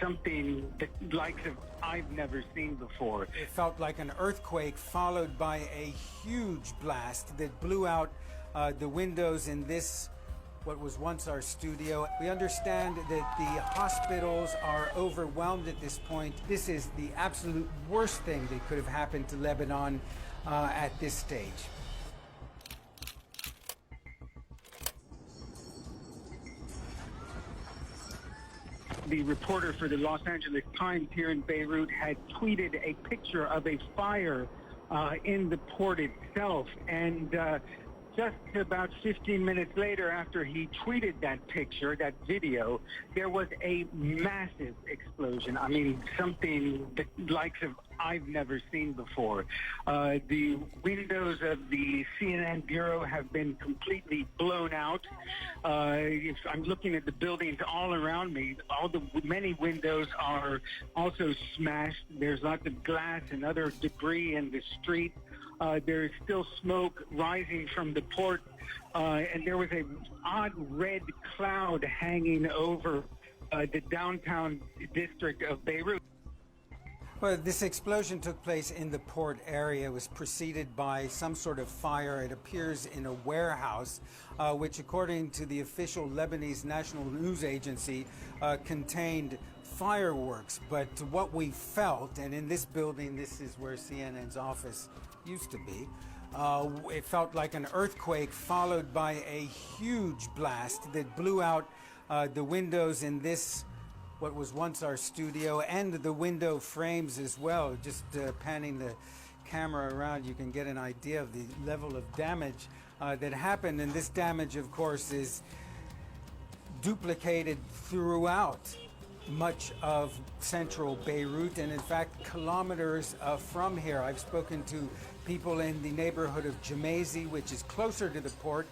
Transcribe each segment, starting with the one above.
something the likes of I've never seen before. It felt like an earthquake followed by a huge blast that blew out the windows in this, what was once our studio. We understand that the hospitals are overwhelmed at this point. This is the absolute worst thing that could have happened to Lebanon at this stage. The reporter for the Los Angeles Times here in Beirut had tweeted a picture of a fire in the port itself, and just about 15 minutes later, after he tweeted that picture, that video, there was a massive explosion. I mean, something the likes of I've never seen before. The windows of the CNN bureau have been completely blown out. If I'm looking at the buildings all around me, all the many windows are also smashed. There's lots of glass and other debris in the street. There is still smoke rising from the port, and there was an odd red cloud hanging over the downtown district of Beirut. Well, this explosion took place in the port area. It was preceded by some sort of fire. It appears in a warehouse, which, according to the official Lebanese National News Agency, contained fireworks. But what we felt, and in this building, this is where CNN's office used to be, it felt like an earthquake followed by a huge blast that blew out the windows in this, what was once our studio, and the window frames as well. Just panning the camera around, you can get an idea of the level of damage that happened. And this damage, of course, is duplicated throughout much of central Beirut, and in fact kilometers from here. I've spoken to people in the neighborhood of Jamaisi, which is closer to the port,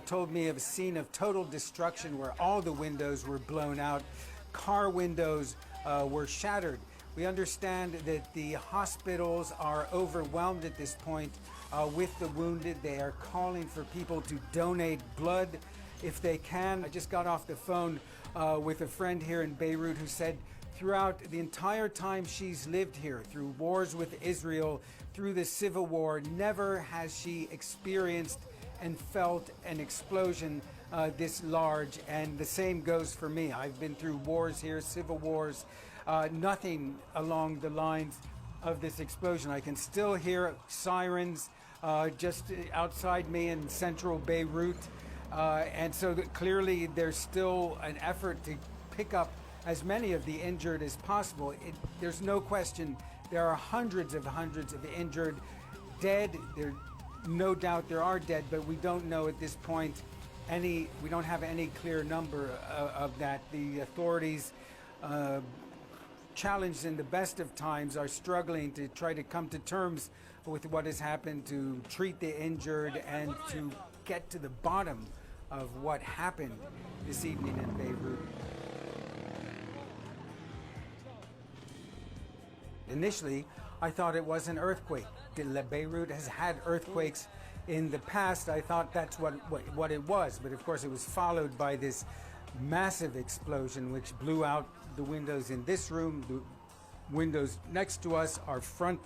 told me of a scene of total destruction where all the windows were blown out. Car windows were shattered. We understand that the hospitals are overwhelmed at this point with the wounded. They are calling for people to donate blood if they can. I just got off the phone with a friend here in Beirut who said throughout the entire time she's lived here, through wars with Israel, through the civil war, never has she experienced and felt an explosion this large. And the same goes for me. I've been through wars here, civil wars, nothing along the lines of this explosion. I can still hear sirens just outside me in central Beirut. And so clearly there's still an effort to pick up as many of the injured as possible. There's no question there are hundreds of injured, dead. No doubt there are dead, but we don't know at this point we don't have any clear number of that. The authorities, challenged in the best of times, are struggling to try to come to terms with what has happened, to treat the injured and to get to the bottom of what happened this evening in Beirut. Initially, I thought it was an earthquake. Beirut has had earthquakes in the past. I thought that's what it was, but of course it was followed by this massive explosion which blew out the windows in this room, the windows next to us, our front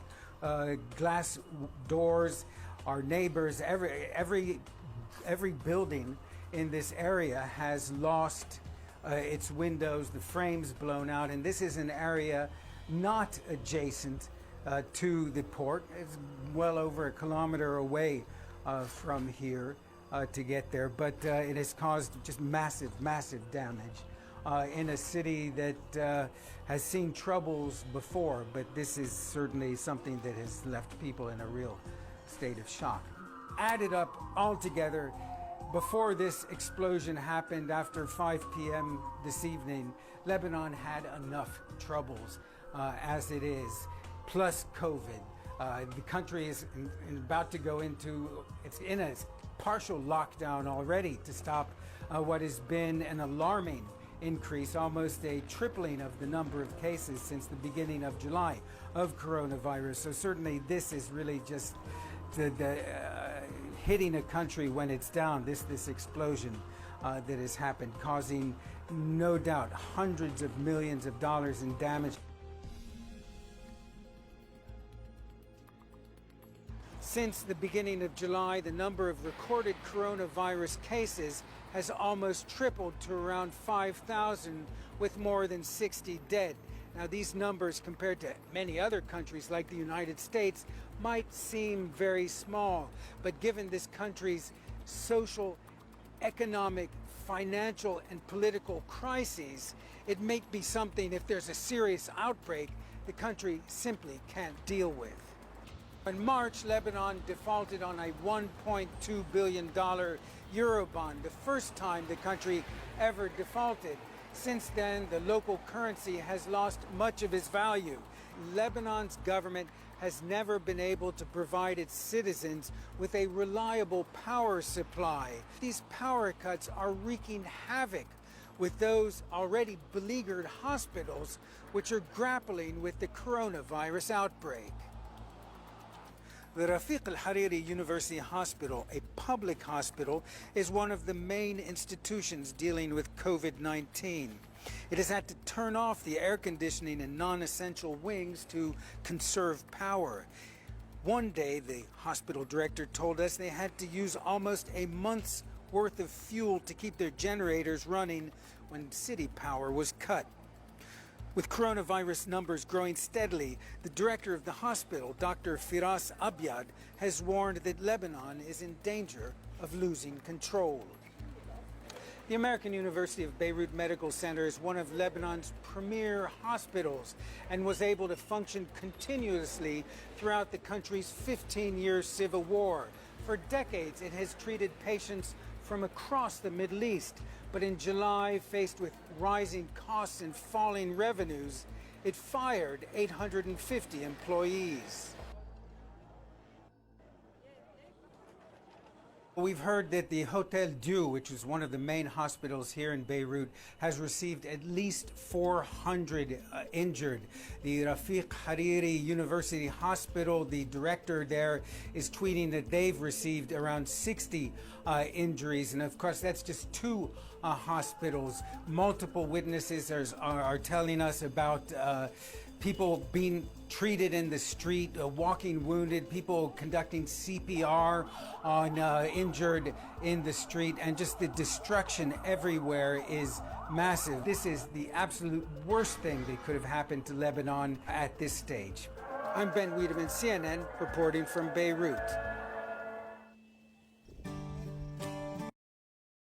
glass doors, our neighbors. Every building in this area has lost its windows, the frames blown out, and this is an area not adjacent to the port. It's well over a kilometer away from here to get there, but it has caused just massive damage in a city that has seen troubles before, but this is certainly something that has left people in a real state of shock. Added up all together, before this explosion happened after 5 p.m. this evening, Lebanon had enough troubles as it is, plus COVID. The country is about to go into, it's in a partial lockdown already to stop what has been an alarming increase, almost a tripling of the number of cases since the beginning of July of coronavirus. So certainly this is really just hitting a country when it's down, this explosion that has happened, causing no doubt hundreds of millions of dollars in damage. Since the beginning of July, the number of recorded coronavirus cases has almost tripled to around 5,000, with more than 60 dead. Now, these numbers, compared to many other countries like the United States, might seem very small, but given this country's social, economic, financial, and political crises, it may be something, if there's a serious outbreak, the country simply can't deal with. In March, Lebanon defaulted on a $1.2 billion Eurobond, the first time the country ever defaulted. Since then, the local currency has lost much of its value. Lebanon's government has never been able to provide its citizens with a reliable power supply. These power cuts are wreaking havoc with those already beleaguered hospitals, which are grappling with the coronavirus outbreak. The Rafiq al-Hariri University Hospital, a public hospital, is one of the main institutions dealing with COVID-19. It has had to turn off the air conditioning in non-essential wings to conserve power. One day, the hospital director told us they had to use almost a month's worth of fuel to keep their generators running when city power was cut. With coronavirus numbers growing steadily, the director of the hospital, Dr. Firas Abyad, has warned that Lebanon is in danger of losing control. The American University of Beirut Medical Center is one of Lebanon's premier hospitals and was able to function continuously throughout the country's 15-year civil war. For decades, it has treated patients from across the Middle East. But in July, faced with rising costs and falling revenues, it fired 850 employees. We've heard that the Hotel Dieu, which is one of the main hospitals here in Beirut, has received at least 400 injured. The Rafiq Hariri University Hospital, the director there, is tweeting that they've received around 60 injuries. And of course, that's just two hospitals. Multiple witnesses are telling us about people being treated in the street, walking wounded, people conducting CPR on injured in the street, and just the destruction everywhere is massive. This is the absolute worst thing that could have happened to Lebanon at this stage. I'm Ben Wiedemann, CNN, reporting from Beirut.